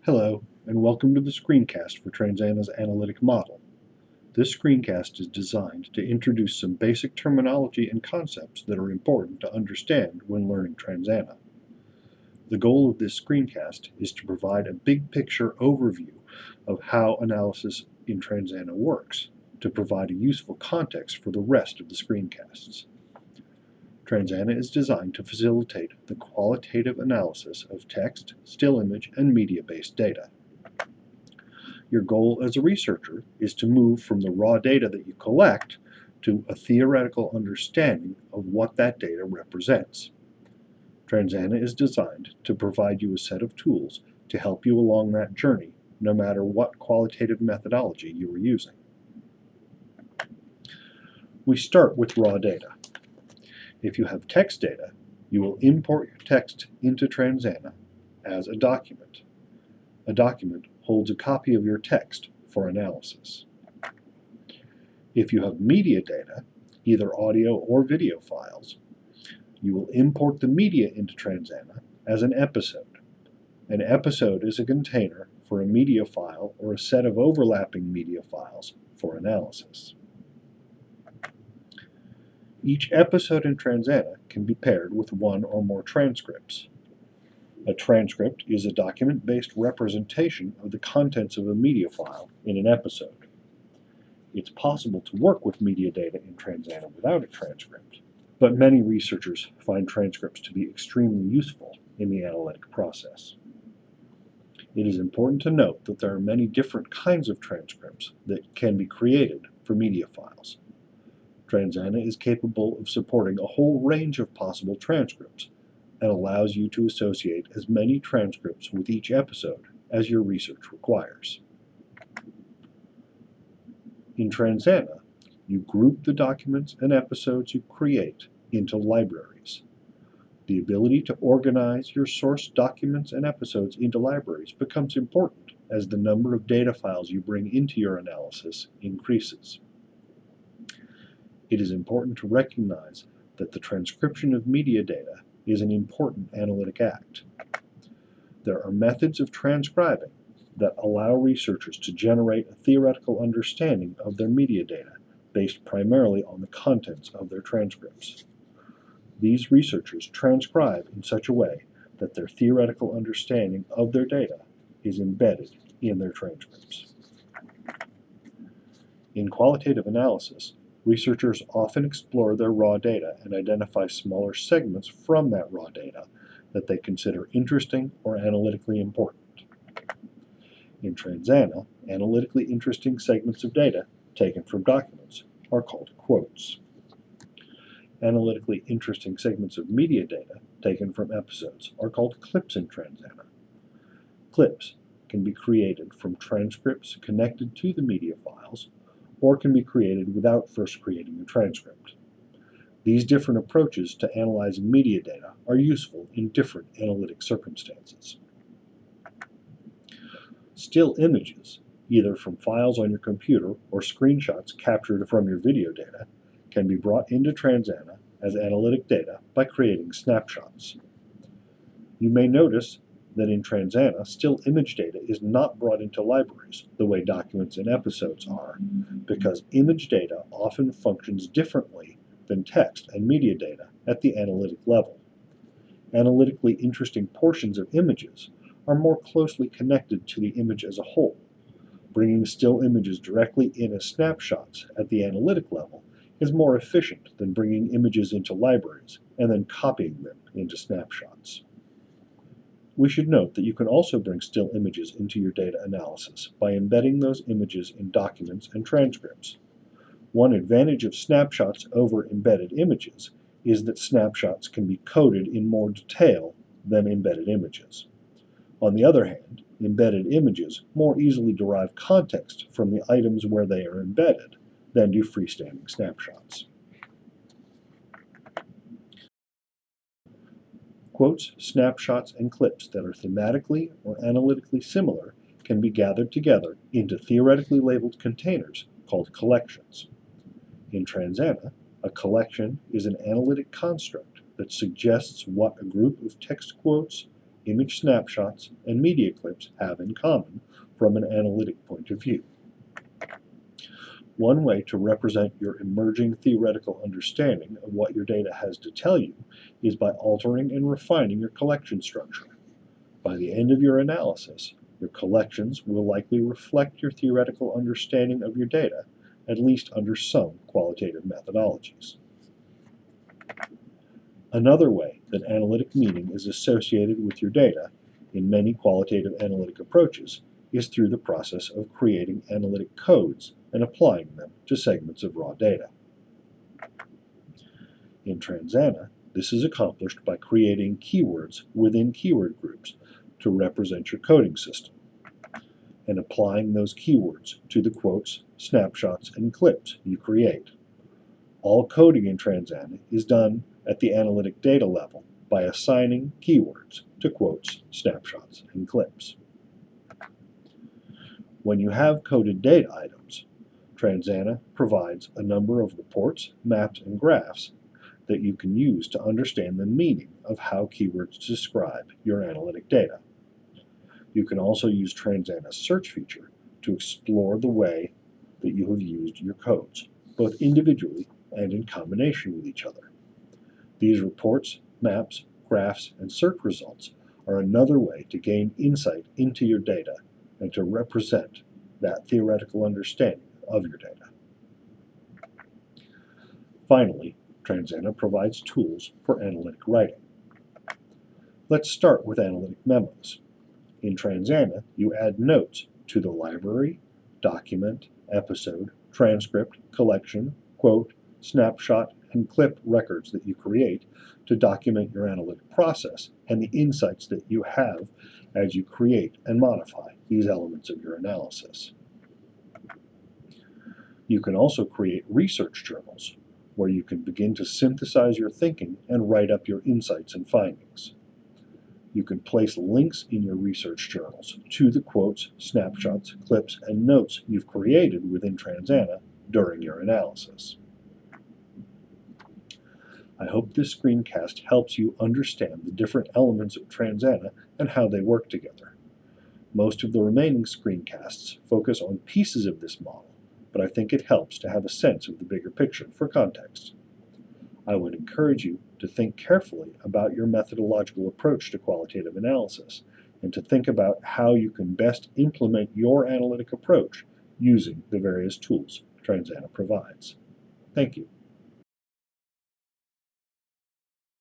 Hello, and welcome to the screencast for Transana's Analytic Model. This screencast is designed to introduce some basic terminology and concepts that are important to understand when learning Transana. The goal of this screencast is to provide a big picture overview of how analysis in Transana works, to provide a useful context for the rest of the screencasts. Transana is designed to facilitate the qualitative analysis of text, still image, and media-based data. Your goal as a researcher is to move from the raw data that you collect to a theoretical understanding of what that data represents. Transana is designed to provide you a set of tools to help you along that journey, no matter what qualitative methodology you are using. We start with raw data. If you have text data, you will import your text into Transana as a document. A document holds a copy of your text for analysis. If you have media data, either audio or video files, you will import the media into Transana as an episode. An episode is a container for a media file or a set of overlapping media files for analysis. Each episode in Transana can be paired with one or more transcripts. A transcript is a document-based representation of the contents of a media file in an episode. It's possible to work with media data in Transana without a transcript, but many researchers find transcripts to be extremely useful in the analytic process. It is important to note that there are many different kinds of transcripts that can be created for media files. Transana is capable of supporting a whole range of possible transcripts and allows you to associate as many transcripts with each episode as your research requires. In Transana, you group the documents and episodes you create into libraries. The ability to organize your source documents and episodes into libraries becomes important as the number of data files you bring into your analysis increases. It is important to recognize that the transcription of media data is an important analytic act. There are methods of transcribing that allow researchers to generate a theoretical understanding of their media data based primarily on the contents of their transcripts. These researchers transcribe in such a way that their theoretical understanding of their data is embedded in their transcripts. In qualitative analysis, researchers often explore their raw data and identify smaller segments from that raw data that they consider interesting or analytically important. In Transana, analytically interesting segments of data taken from documents are called quotes. Analytically interesting segments of media data taken from episodes are called clips in Transana. Clips can be created from transcripts connected to the media files, or can be created without first creating a transcript. These different approaches to analyzing media data are useful in different analytic circumstances. Still images, either from files on your computer or screenshots captured from your video data, can be brought into Transana as analytic data by creating snapshots. You may notice that in Transana, still image data is not brought into libraries the way documents and episodes are, because image data often functions differently than text and media data at the analytic level. Analytically interesting portions of images are more closely connected to the image as a whole. Bringing still images directly in as snapshots at the analytic level is more efficient than bringing images into libraries and then copying them into snapshots. We should note that you can also bring still images into your data analysis by embedding those images in documents and transcripts. One advantage of snapshots over embedded images is that snapshots can be coded in more detail than embedded images. On the other hand, embedded images more easily derive context from the items where they are embedded than do freestanding snapshots. Quotes, snapshots, and clips that are thematically or analytically similar can be gathered together into theoretically labeled containers called collections. In Transana, a collection is an analytic construct that suggests what a group of text quotes, image snapshots, and media clips have in common from an analytic point of view. One way to represent your emerging theoretical understanding of what your data has to tell you is by altering and refining your collection structure. By the end of your analysis, your collections will likely reflect your theoretical understanding of your data, at least under some qualitative methodologies. Another way that analytic meaning is associated with your data in many qualitative analytic approaches is through the process of creating analytic codes and applying them to segments of raw data. In Transana, this is accomplished by creating keywords within keyword groups to represent your coding system, and applying those keywords to the quotes, snapshots, and clips you create. All coding in Transana is done at the analytic data level by assigning keywords to quotes, snapshots, and clips. When you have coded data items, Transana provides a number of reports, maps, and graphs that you can use to understand the meaning of how keywords describe your analytic data. You can also use Transana's search feature to explore the way that you have used your codes, both individually and in combination with each other. These reports, maps, graphs, and search results are another way to gain insight into your data and to represent that theoretical understanding of your data. Finally, Transana provides tools for analytic writing. Let's start with analytic memos. In Transana, you add notes to the library, document, episode, transcript, collection, quote, snapshot, and clip records that you create to document your analytic process and the insights that you have as you create and modify these elements of your analysis. You can also create research journals, where you can begin to synthesize your thinking and write up your insights and findings. You can place links in your research journals to the quotes, snapshots, clips, and notes you've created within Transana during your analysis. I hope this screencast helps you understand the different elements of Transana and how they work together. Most of the remaining screencasts focus on pieces of this model, but I think it helps to have a sense of the bigger picture for context. I would encourage you to think carefully about your methodological approach to qualitative analysis and to think about how you can best implement your analytic approach using the various tools Transana provides. Thank you.